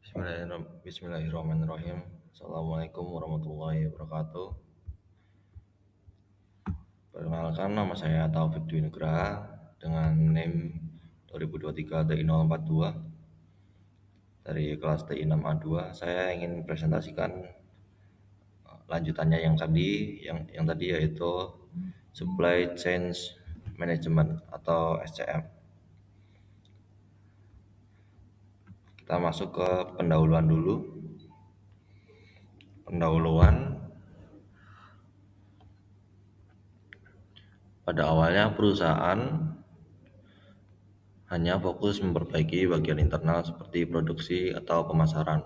Bismillahirrahmanirrahim. Assalamualaikum warahmatullahi wabarakatuh. Perkenalkan, nama saya Taufik Dwi Nugraha dengan NIM 2023 TI042 dari kelas TI6A2. Saya ingin presentasikan lanjutannya yang tadi yaitu Supply Chain Management atau SCM. Kita masuk ke pendahuluan dulu. Pada awalnya perusahaan hanya fokus memperbaiki bagian internal seperti produksi atau pemasaran.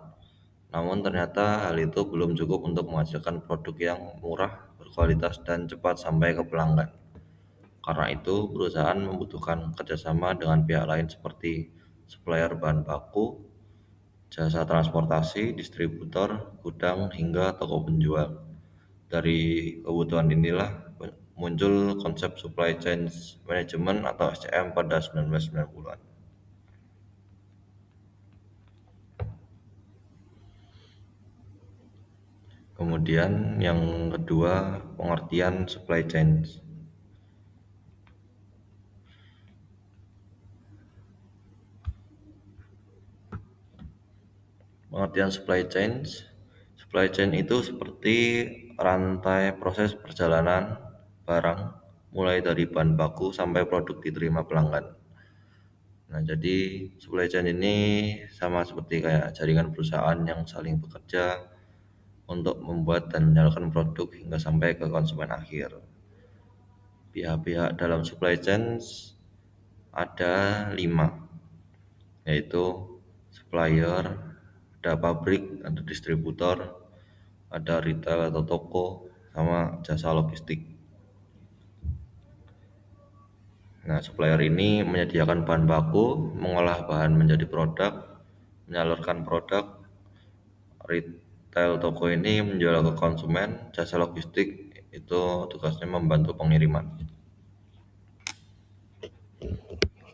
Namun ternyata hal itu belum cukup untuk menghasilkan produk yang murah, berkualitas, dan cepat sampai ke pelanggan. Karena itu, perusahaan membutuhkan kerjasama dengan pihak lain seperti supplier bahan baku, jasa transportasi, distributor, gudang, hingga toko penjual. Dari kebutuhan inilah muncul konsep Supply Chain Management atau SCM pada 1990-an. Kemudian yang kedua, pengertian supply chain. Pengertian supply chain itu seperti rantai proses perjalanan barang mulai dari bahan baku sampai produk diterima pelanggan. Nah, jadi supply chain ini sama seperti kayak jaringan perusahaan yang saling bekerja untuk membuat dan menyalurkan produk hingga sampai ke konsumen akhir. Pihak-pihak dalam supply chain ada 5, yaitu supplier, ada pabrik, ada distributor, ada retail atau toko, sama jasa logistik. Nah, supplier ini menyediakan bahan baku, mengolah bahan menjadi produk, menyalurkan produk. Retail toko ini menjual ke konsumen, jasa logistik itu tugasnya membantu pengiriman.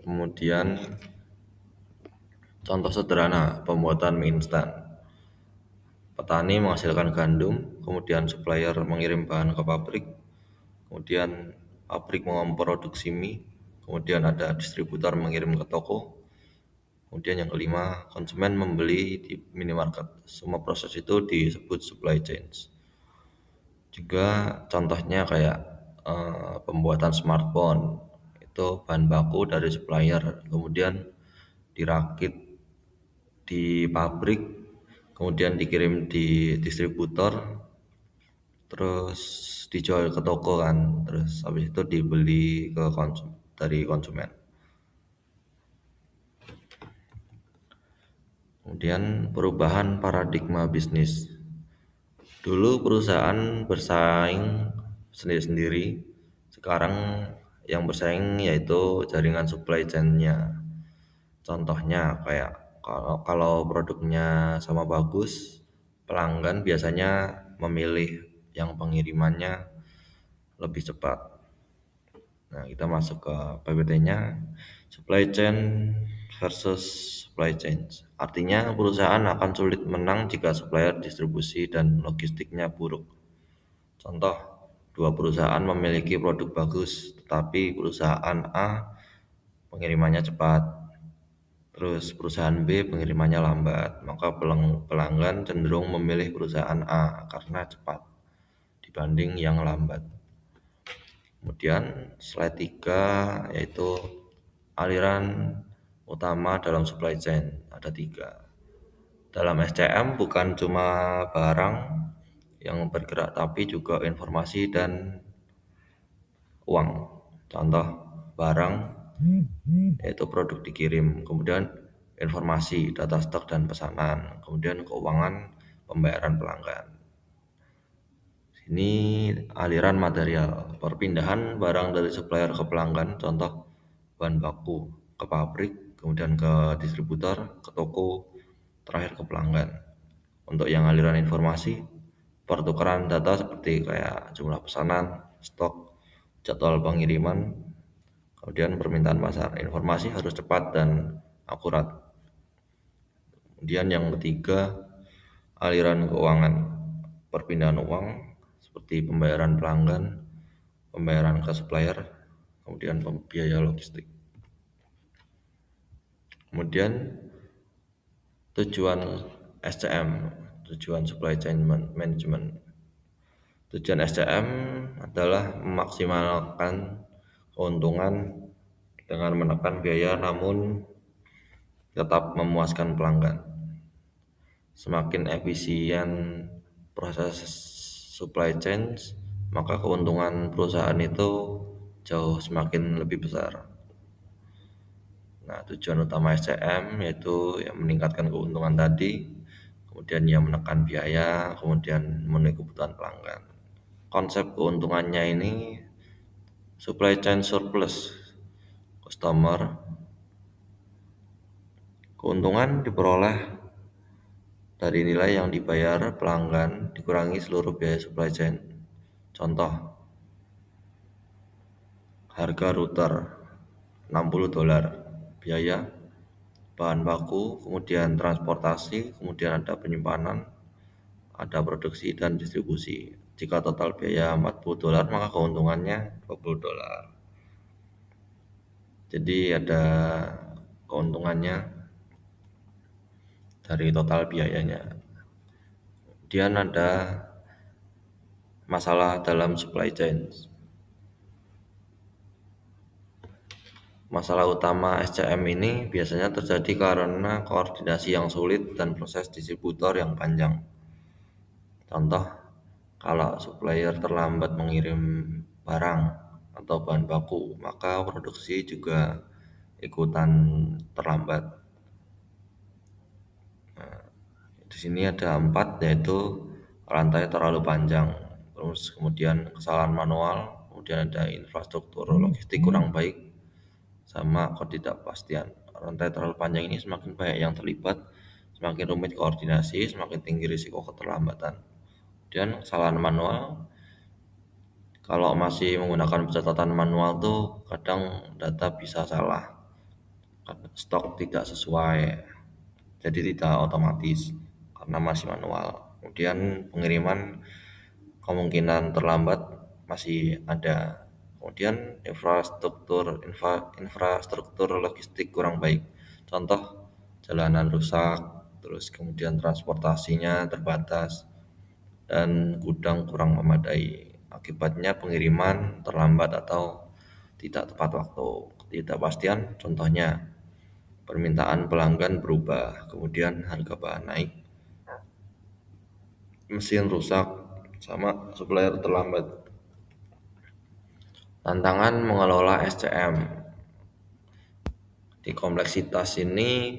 Kemudian contoh sederhana pembuatan mie instan. Petani menghasilkan gandum, kemudian supplier mengirim bahan ke pabrik, kemudian pabrik memproduksi mie, kemudian ada distributor mengirim ke toko, kemudian yang kelima konsumen membeli di minimarket. Semua proses itu disebut supply chain. Juga contohnya kayak pembuatan smartphone, itu bahan baku dari supplier, kemudian dirakit di pabrik, kemudian dikirim di distributor, terus dijual ke toko kan, terus habis itu dibeli ke dari konsumen. Kemudian perubahan paradigma bisnis. Dulu perusahaan bersaing sendiri-sendiri, sekarang yang bersaing yaitu jaringan supply chain-nya. Contohnya kayak kalau produknya sama bagus, pelanggan biasanya memilih yang pengirimannya lebih cepat. Nah, kita masuk ke PPT-nya, supply chain versus supply chain. Artinya perusahaan akan sulit menang jika supplier distribusi dan logistiknya buruk. Contoh, dua perusahaan memiliki produk bagus, tetapi perusahaan A pengirimannya cepat, terus perusahaan B pengirimannya lambat, maka pelanggan cenderung memilih perusahaan A karena cepat dibanding yang lambat. Kemudian slide 3 yaitu aliran utama dalam supply chain, ada 3. Dalam SCM bukan cuma barang yang bergerak tapi juga informasi dan uang. Contoh barang yaitu produk dikirim, kemudian informasi, data stok dan pesanan, kemudian keuangan, pembayaran pelanggan. Ini aliran material, perpindahan barang dari supplier ke pelanggan, contoh bahan baku ke pabrik, kemudian ke distributor, ke toko, terakhir ke pelanggan. Untuk yang aliran informasi, pertukaran data seperti kayak jumlah pesanan, stok, jadwal pengiriman, kemudian permintaan pasar. Informasi harus cepat dan akurat. Kemudian yang ketiga, aliran keuangan, perpindahan uang seperti pembayaran pelanggan, pembayaran ke supplier, kemudian biaya logistik. Kemudian tujuan SCM, tujuan supply chain management. Tujuan SCM adalah memaksimalkan keuntungan dengan menekan biaya namun tetap memuaskan pelanggan. Semakin efisien proses supply chain, maka keuntungan perusahaan itu jauh semakin lebih besar. Nah, tujuan utama SCM yaitu yang meningkatkan keuntungan tadi, kemudian yang menekan biaya, kemudian memenuhi kebutuhan pelanggan. Konsep keuntungannya ini supply chain surplus customer. Keuntungan diperoleh dari nilai yang dibayar pelanggan dikurangi seluruh biaya supply chain. Contoh, harga router $60, biaya bahan baku, kemudian transportasi, kemudian ada penyimpanan, ada produksi dan distribusi. Jika total biaya $40, maka keuntungannya $20. Jadi ada keuntungannya dari total biayanya. Kemudian ada masalah dalam supply chain. Masalah utama SCM ini biasanya terjadi karena koordinasi yang sulit dan proses distributor yang panjang. Contoh, kalau supplier terlambat mengirim barang atau bahan baku, maka produksi juga ikutan terlambat. Di sini ada 4, yaitu rantai terlalu panjang, terus kemudian kesalahan manual, kemudian ada infrastruktur logistik kurang baik, sama ketidakpastian. Rantai terlalu panjang ini semakin banyak yang terlibat, semakin rumit koordinasi, semakin tinggi risiko keterlambatan. Kemudian kesalahan manual, kalau masih menggunakan pencatatan manual tuh kadang data bisa salah, stok tidak sesuai, jadi tidak otomatis karena masih manual. Kemudian pengiriman kemungkinan terlambat masih ada. Kemudian infrastruktur logistik kurang baik. Contoh, jalanan rusak, terus kemudian transportasinya terbatas dan gudang kurang memadai. Akibatnya pengiriman terlambat atau tidak tepat waktu. Ketidakpastian contohnya permintaan pelanggan berubah, kemudian harga bahan naik, mesin rusak, sama supplier terlambat. Tantangan mengelola SCM. Di kompleksitas ini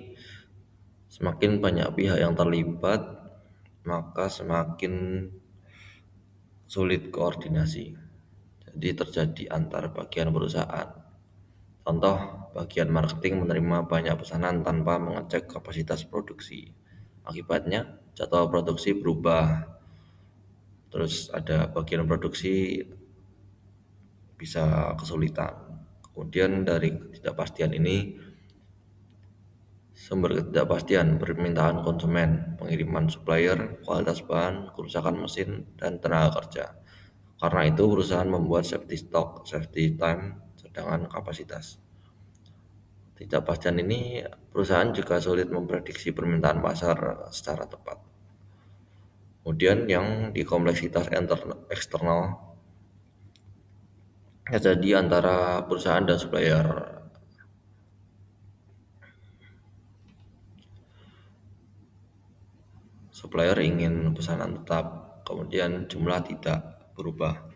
semakin banyak pihak yang terlibat, maka semakin sulit koordinasi. Jadi terjadi antar bagian perusahaan. Contoh, bagian marketing menerima banyak pesanan tanpa mengecek kapasitas produksi. Akibatnya, jadwal produksi berubah. Terus ada bagian produksi bisa kesulitan. Kemudian dari ketidakpastian ini, sumber ketidakpastian permintaan konsumen, pengiriman supplier, kualitas bahan, kerusakan mesin, dan tenaga kerja. Karena itu perusahaan membuat safety stock, safety time, cadangan kapasitas. Ketidakpastian ini perusahaan juga sulit memprediksi permintaan pasar secara tepat. Kemudian yang di kompleksitas eksternal terjadi antara perusahaan dan supplier. Supplier ingin pesanan tetap, kemudian jumlah tidak berubah.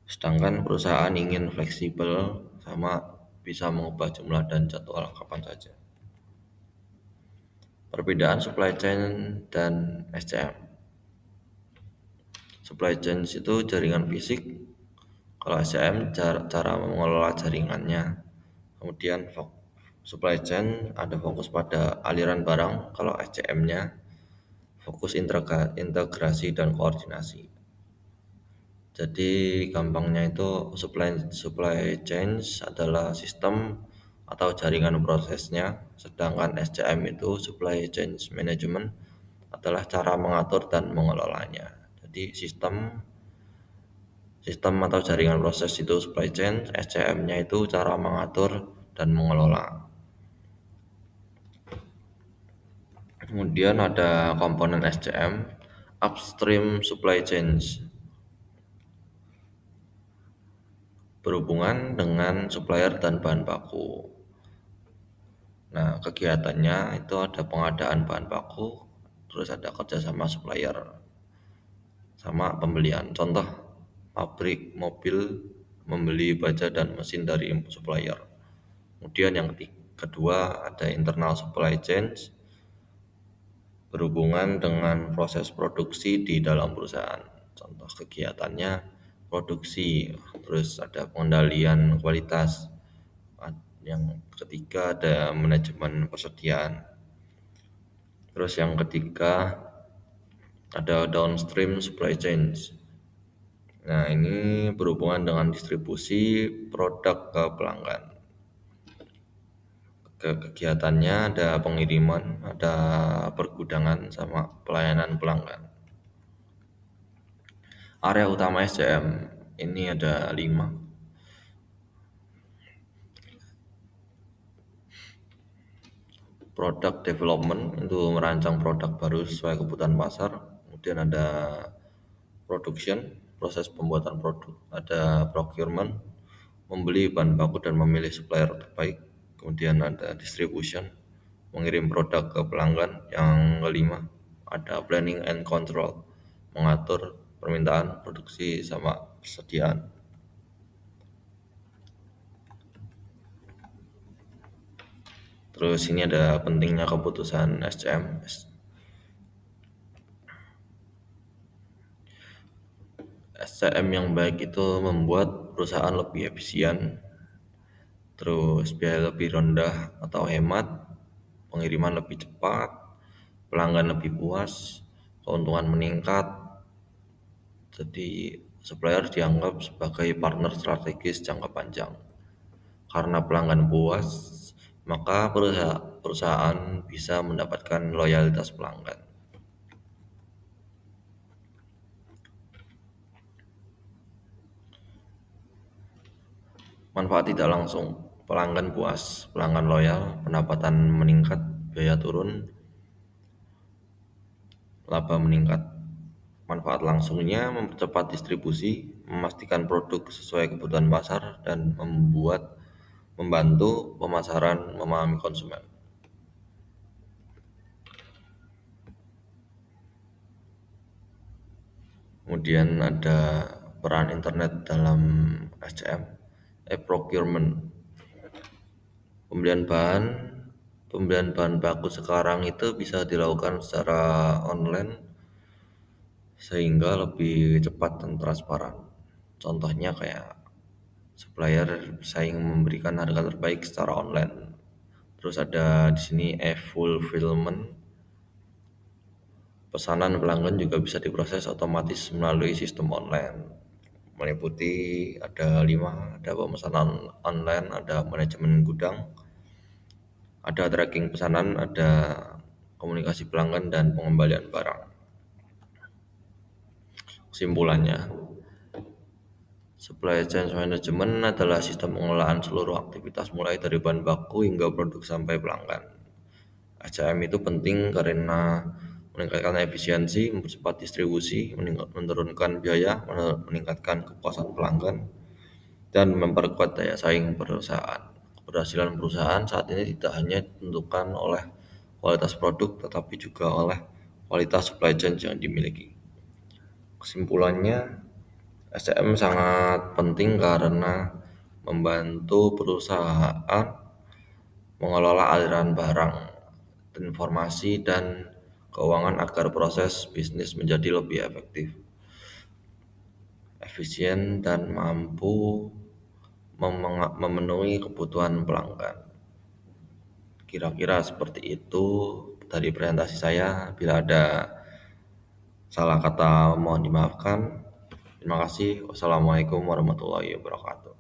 Sedangkan perusahaan ingin fleksibel sama bisa mengubah jumlah dan jadwal kapan saja. Perbedaan supply chain dan SCM. Supply chain itu jaringan fisik, kalau SCM cara mengelola jaringannya. Kemudian supply chain ada fokus pada aliran barang, kalau SCM-nya fokus integrasi dan koordinasi. Jadi gampangnya itu supply chain adalah sistem atau jaringan prosesnya, sedangkan SCM itu Supply Chain Management adalah cara mengatur dan mengelolanya. Jadi sistem atau jaringan proses itu supply chain, SCM-nya itu cara mengatur dan mengelola. Kemudian ada komponen SCM, upstream supply chains, berhubungan dengan supplier dan bahan baku. Nah, kegiatannya itu ada pengadaan bahan baku, terus ada kerjasama supplier, sama pembelian. Contoh, pabrik mobil membeli baja dan mesin dari supplier. Kemudian yang kedua ada internal supply chains, berhubungan dengan proses produksi di dalam perusahaan. Contoh kegiatannya produksi, terus ada pengendalian kualitas. Yang ketiga ada manajemen persediaan. Terus yang ketiga ada downstream supply chains. Nah, ini berhubungan dengan distribusi produk ke pelanggan. Kegiatannya ada pengiriman, ada pergudangan, sama pelayanan pelanggan. Area utama SCM ini ada 5. Product development itu merancang produk baru sesuai kebutuhan pasar. Kemudian ada production, proses pembuatan produk. Ada procurement, membeli bahan baku dan memilih supplier terbaik. Kemudian ada distribution, mengirim produk ke pelanggan. Yang kelima ada planning and control, mengatur permintaan, produksi, sama persediaan. Terus ini ada pentingnya keputusan SCM. SCM yang baik itu membuat perusahaan lebih efisien, terus biaya lebih rendah atau hemat, pengiriman lebih cepat, pelanggan lebih puas, keuntungan meningkat. Jadi supplier dianggap sebagai partner strategis jangka panjang. Karena pelanggan puas, maka perusahaan bisa mendapatkan loyalitas pelanggan. Manfaat tidak langsung, pelanggan puas, pelanggan loyal, pendapatan meningkat, biaya turun, laba meningkat. Manfaat langsungnya mempercepat distribusi, memastikan produk sesuai kebutuhan pasar, dan membantu pemasaran memahami konsumen. Kemudian ada peran internet dalam SCM, procurement. Pembelian bahan Pembelian bahan baku sekarang itu bisa dilakukan secara online sehingga lebih cepat dan transparan. Contohnya kayak supplier bersaing memberikan harga terbaik secara online. Terus ada di sini e-fulfillment. Pesanan pelanggan juga bisa diproses otomatis melalui sistem online. Meliputi ada 5, ada pemesanan online, ada manajemen gudang, ada tracking pesanan, ada komunikasi pelanggan, dan pengembalian barang. Kesimpulannya, supply chain management adalah sistem pengelolaan seluruh aktivitas mulai dari bahan baku hingga produk sampai pelanggan. SCM itu penting karena meningkatkan efisiensi, mempercepat distribusi, menurunkan biaya, meningkatkan kepuasan pelanggan, dan memperkuat daya saing perusahaan. Keberhasilan perusahaan saat ini tidak hanya ditentukan oleh kualitas produk, tetapi juga oleh kualitas supply chain yang dimiliki. Kesimpulannya, SCM sangat penting karena membantu perusahaan mengelola aliran barang, informasi, dan keuangan agar proses bisnis menjadi lebih efektif, efisien, dan mampu memenuhi kebutuhan pelanggan. Kira-kira seperti itu dari presentasi saya. Bila ada salah kata mohon dimaafkan. Terima kasih. Wassalamualaikum warahmatullahi wabarakatuh.